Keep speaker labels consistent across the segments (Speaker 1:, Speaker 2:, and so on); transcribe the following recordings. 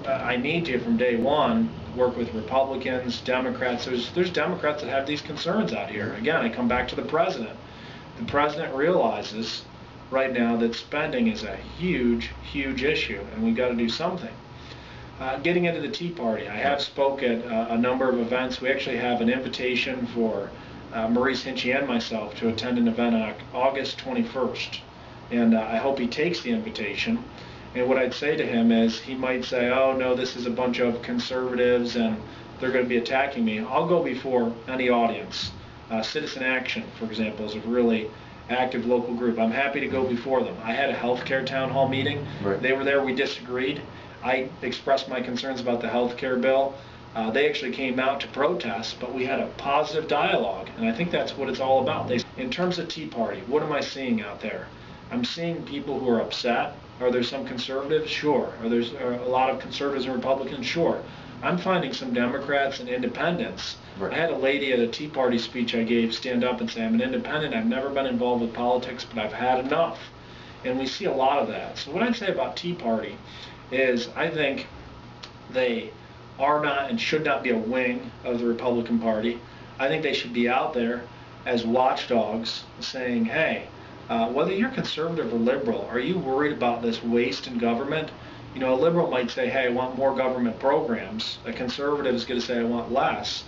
Speaker 1: I need to, from day one, work with Republicans, Democrats. There's Democrats that have these concerns out here. Again, I come back to the president. The president realizes right now that spending is a huge, huge issue, and we've got to do something. Getting into the Tea Party, I have spoke at a number of events. We actually have an invitation for Maurice Hinchey and myself to attend an event on August 21st, and I hope he takes the invitation. And what I'd say to him is, he might say, oh no, this is a bunch of conservatives and they're going to be attacking me. I'll go before any audience. Citizen Action, for example, is a really active local group. I'm happy to go before them. I had a healthcare town hall meeting.
Speaker 2: Right.
Speaker 1: They were there, we disagreed. I expressed my concerns about the healthcare bill. They actually came out to protest, but we had a positive dialogue, and I think that's what it's all about. In terms of Tea Party, what am I seeing out there? I'm seeing people who are upset. Are there some conservatives? Sure. Are there a lot of conservatives and Republicans? Sure. I'm finding some Democrats and independents.
Speaker 2: Right.
Speaker 1: I had a lady at a Tea Party speech I gave stand up and say, I'm an independent, I've never been involved with politics, but I've had enough. And we see a lot of that. So what I'd say about Tea Party is, I think they are not and should not be a wing of the Republican Party. I think they should be out there as watchdogs saying, hey, whether you're conservative or liberal, are you worried about this waste in government? You know, a liberal might say, hey, I want more government programs. A conservative is going to say, I want less.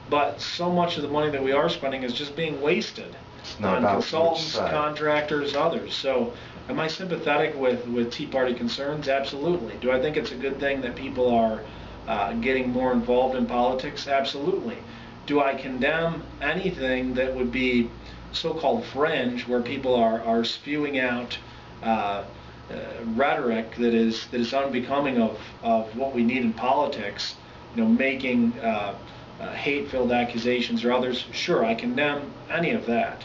Speaker 1: But so much of the money that we are spending is just being wasted on consultants, contractors, others. So am I sympathetic with Tea Party concerns? Absolutely. Do I think it's a good thing that people are getting more involved in politics? Absolutely. Do I condemn anything that would be so-called fringe, where people are spewing out rhetoric that is unbecoming of what we need in politics, you know, making hate-filled accusations or others? Sure, I condemn any of that.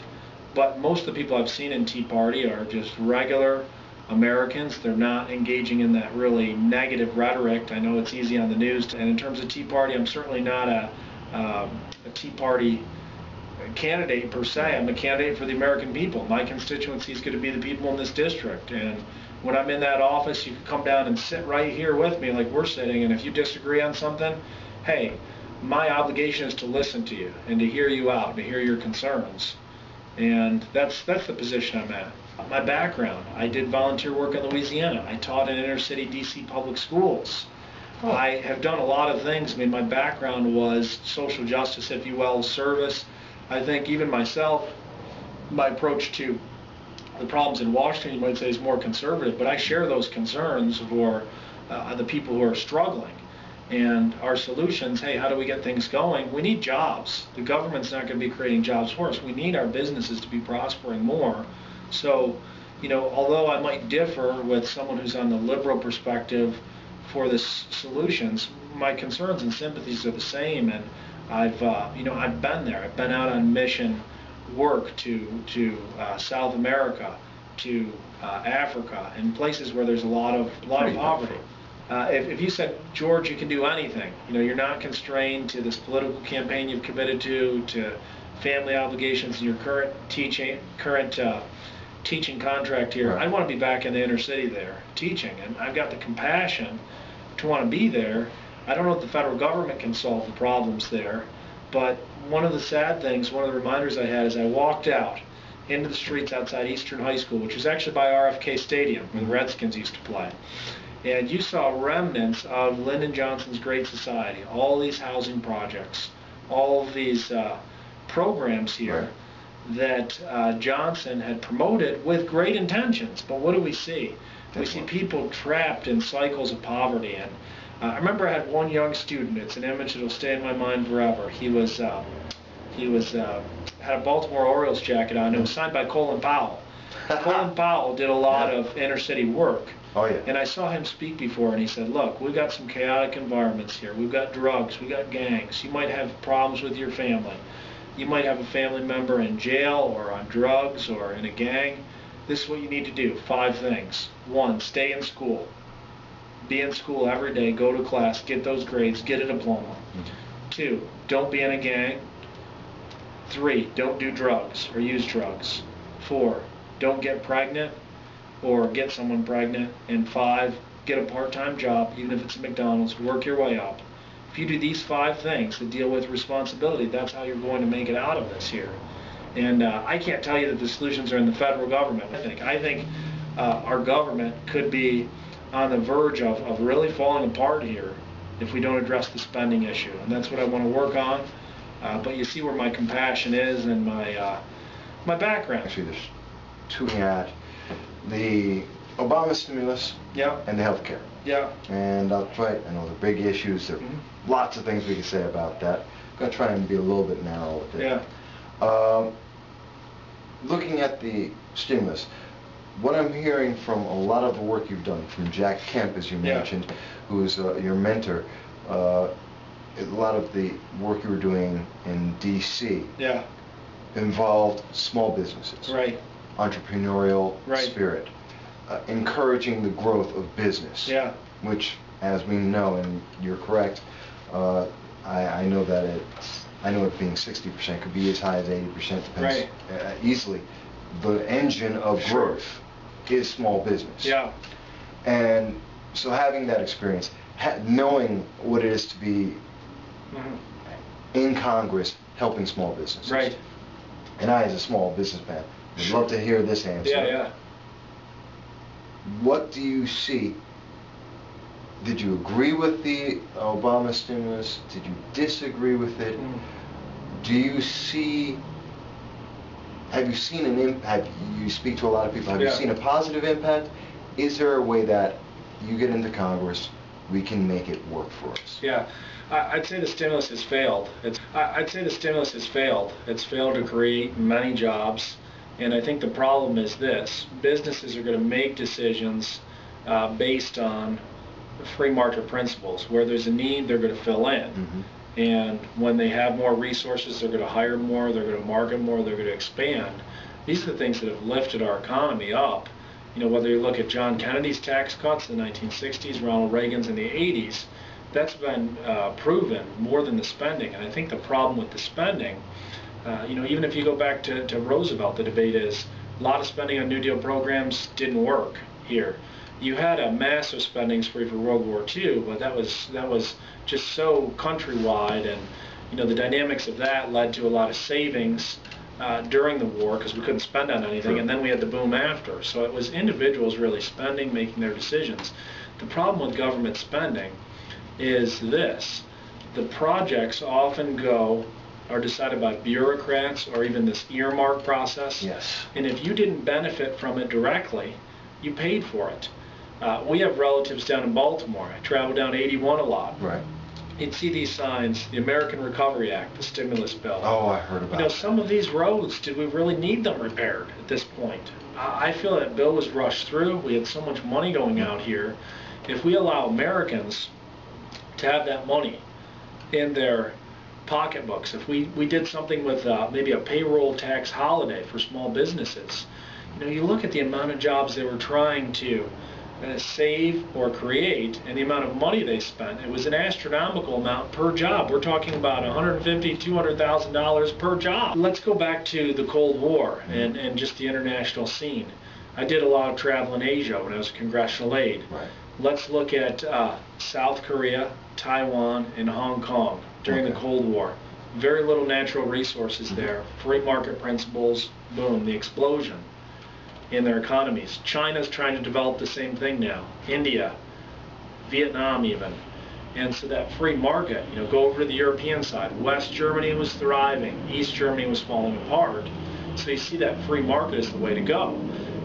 Speaker 1: But most of the people I've seen in Tea Party are just regular Americans. They're not engaging in that really negative rhetoric. I know it's easy on the news. And in terms of Tea Party, I'm certainly not a Tea Party candidate per se. I'm a candidate for the American people. My constituency is going to be the people in this district, and when I'm in that office, you can come down and sit right here with me like we're sitting, and if you disagree on something, hey, my obligation is to listen to you and to hear you out, to hear your concerns. And that's the position I'm at. My background, I did volunteer work in Louisiana. I taught in inner city DC public schools. Oh. I have done a lot of things. I mean, my background was social justice, if you will, service. I think even myself, my approach to the problems in Washington, you might say, is more conservative, but I share those concerns for the people who are struggling. And our solutions, hey, how do we get things going? We need jobs. The government's not going to be creating jobs for us. We need our businesses to be prospering more. So, you know, although I might differ with someone who's on the liberal perspective for the solutions, my concerns and sympathies are the same. And I've been there. I've been out on mission work to South America, to Africa, in places where there's a lot of poverty. If you said, George, you can do anything, you know, you're not constrained to this political campaign you've committed to family obligations and your current teaching contract here.
Speaker 2: Right.
Speaker 1: I want to be back in the inner city there teaching, and I've got the compassion to want to be there. I don't know if the federal government can solve the problems there, but one of the sad things, one of the reminders I had, is I walked out into the streets outside Eastern High School, which was actually by RFK Stadium, where the Redskins used to play. And you saw remnants of Lyndon Johnson's Great Society, all these housing projects, all of these programs here that Johnson had promoted with great intentions. But what do we see? We see people trapped in cycles of poverty. And I remember I had one young student. It's an image that'll stay in my mind forever. He had a Baltimore Orioles jacket on. It was signed by Colin Powell. Colin Powell did a lot of inner city work.
Speaker 2: Oh, yeah.
Speaker 1: And I saw him speak before, and he said, look, we've got some chaotic environments here. We've got drugs. We've got gangs. You might have problems with your family. You might have a family member in jail or on drugs or in a gang. This is what you need to do. 5 things. 1, stay in school. Be in school every day. Go to class. Get those grades. Get a diploma. 2, don't be in a gang. 3, don't do drugs or use drugs. 4, don't get pregnant or get someone pregnant. And 5, get a part-time job, even if it's a McDonald's, work your way up. If you do these 5 things that deal with responsibility, that's how you're going to make it out of this here. And I can't tell you that the solutions are in the federal government. I think our government could be on the verge of really falling apart here if we don't address the spending issue. And that's what I want to work on. But you see where my compassion is and my background.
Speaker 2: Actually, there's 2 at the Obama stimulus and the health care.
Speaker 1: Yeah.
Speaker 2: And I'll try, I know the big issues, there are lots of things we can say about that. I'm going to try and be a little bit narrow with it.
Speaker 1: Yeah.
Speaker 2: Looking at the stimulus, what I'm hearing from a lot of the work you've done, from Jack Kemp, as you mentioned, who's your mentor, a lot of the work you were doing in D.C. involved small businesses, entrepreneurial spirit, encouraging the growth of business, which, as we know, and you're correct, I know that it being 60% could be as high as 80%, depends easily. The engine of growth is small business. And so having that experience, knowing what it is to be in Congress helping small businesses. And I, as a small businessman, would love to hear this answer. What do you see? Did you agree with the Obama stimulus? Did you disagree with it? Do you see, have you seen an impact? You speak to a lot of people. Have you seen a positive impact? Is there a way that you get into Congress, we can make it work for us?
Speaker 1: I'd say the stimulus has failed. It's failed to create many jobs. And I think the problem is this: businesses are going to make decisions based on free market principles. Where there's a need, they're going to fill in. And when they have more resources, they're going to hire more, they're going to market more, they're going to expand. These are the things that have lifted our economy up. You know, whether you look at John Kennedy's tax cuts in the 1960s, Ronald Reagan's in the 80s, that's been proven more than the spending. And I think the problem with the spending, you know, even if you go back to Roosevelt, the debate is a lot of spending on New Deal programs didn't work here. You had a massive spending spree for World War II, but that was just so countrywide, and you know the dynamics of that led to a lot of savings during the war because we couldn't spend on anything, and then we had the boom after. So it was individuals really spending, making their decisions. The problem with government spending is this: the projects often are decided by bureaucrats or even this earmark process. And if you didn't benefit from it directly, you paid for it. We have relatives down in Baltimore. I travel down 81 a lot. You'd see these signs: the American Recovery Act, the stimulus bill.
Speaker 2: Oh, I heard about that.
Speaker 1: Some of these roads, did we really need them repaired at this point? I feel that bill was rushed through. We had so much money going out here. If we allow Americans to have that money in their pocketbooks, if we did something with maybe a payroll tax holiday for small businesses, you know, you look at the amount of jobs they were trying to save or create and the amount of money they spent. It was an astronomical amount per job. We're talking about $150,000, $200,000 per job. Let's go back to the Cold War and just the international scene. I did a lot of travel in Asia when I was a congressional aide. Let's look at South Korea, Taiwan, and Hong Kong during the Cold War. Very little natural resources there. Free market principles, boom, the explosion in their economies. China's trying to develop the same thing now. India, Vietnam even. And so that free market, you know, go over to the European side. West Germany was thriving. East Germany was falling apart. So you see that free market is the way to go.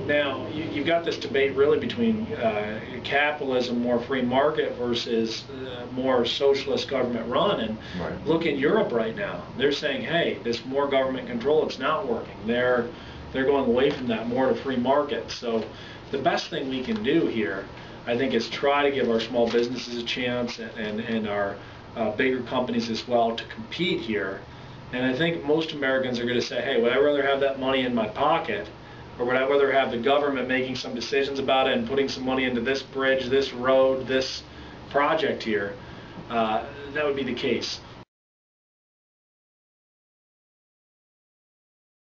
Speaker 1: Now, you've got this debate really between capitalism, more free market, versus more socialist government run. And look in Europe right now. They're saying, hey, this more government control, it's not working. They're going away from that more to free market. So the best thing we can do here, I think, is try to give our small businesses a chance and our bigger companies as well to compete here. And I think most Americans are going to say, hey, would I rather have that money in my pocket, or would I rather have the government making some decisions about it and putting some money into this bridge, this road, this project here? That would be the case.